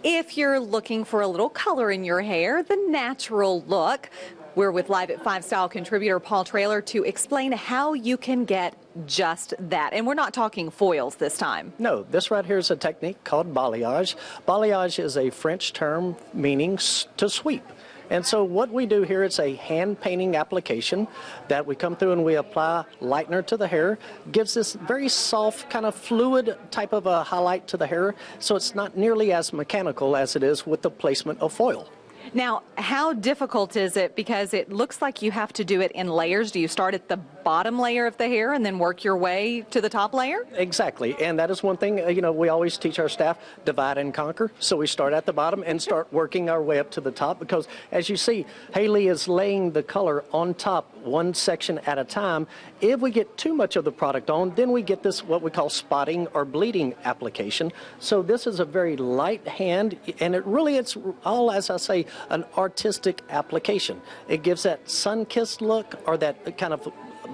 If you're looking for a little color in your hair, the natural look, we're with Live at 5 style contributor Paul Traylor to explain how you can get just that. And we're not talking foils this time. No, this right here is a technique called balayage. Balayage is a French term meaning to sweep. And so what we do here, it's a hand painting application that we come through and we apply lightener to the hair. Gives this very soft kind of fluid type of a highlight to the hair, so it's not nearly as mechanical as it is with the placement of foil. Now, how difficult is it? Because it looks like you have to do it in layers. Do you start at the bottom layer of the hair and then work your way to the top layer? Exactly, and that is one thing, we always teach our staff, divide and conquer. So we start at the bottom and start working our way up to the top, because as you see, Haley is laying the color on top one section at a time. If we get too much of the product on, then we get this what we call spotting or bleeding application. So this is a very light hand, and it's all, as I say, an artistic application. It gives that sun-kissed look, or that kind of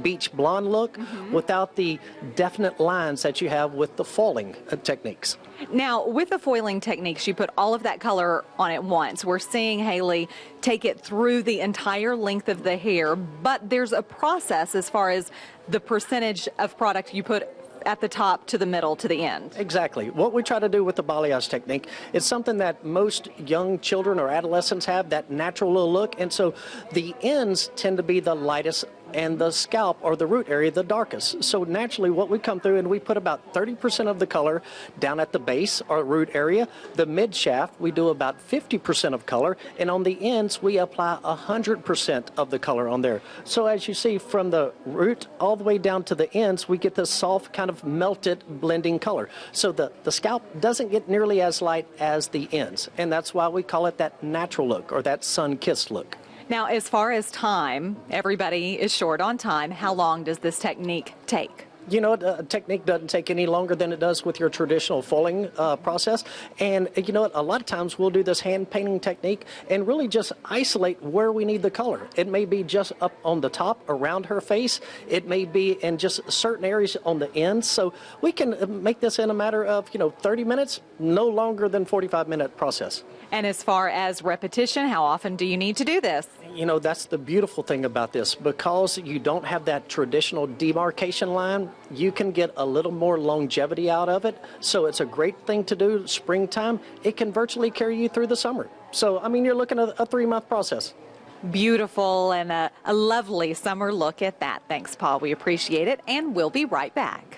beach blonde look, without the definite lines that you have with the foiling techniques. Now, with the foiling techniques, you put all of that color on at once. We're seeing Haley take it through the entire length of the hair, but there's a process as far as the percentage of product you put at the top to the middle to the end. Exactly. What we try to do with the balayage technique is something that most young children or adolescents have, that natural little look, and so the ends tend to be the lightest and the scalp or the root area the darkest. So naturally what we come through and we put about 30% of the color down at the base or root area. The mid shaft we do about 50% of color, and on the ends we apply 100% of the color on there. So as you see, from the root all the way down to the ends, we get this soft kind of melted blending color. So the scalp doesn't get nearly as light as the ends, and that's why we call it that natural look or that sun-kissed look. Now, as far as time, everybody is short on time. How long does this technique take? A technique doesn't take any longer than it does with your traditional foiling process. And a lot of times we'll do this hand painting technique and really just isolate where we need the color. It may be just up on the top around her face. It may be in just certain areas on the ends. So we can make this in a matter of 30 minutes, no longer than 45-minute process. And as far as repetition, how often do you need to do this? That's the beautiful thing about this. Because you don't have that traditional demarcation line, you can get a little more longevity out of it. So it's a great thing to do springtime. It can virtually carry you through the summer. So, you're looking at a 3-month process. Beautiful, and a lovely summer look at that. Thanks, Paul. We appreciate it, and we'll be right back.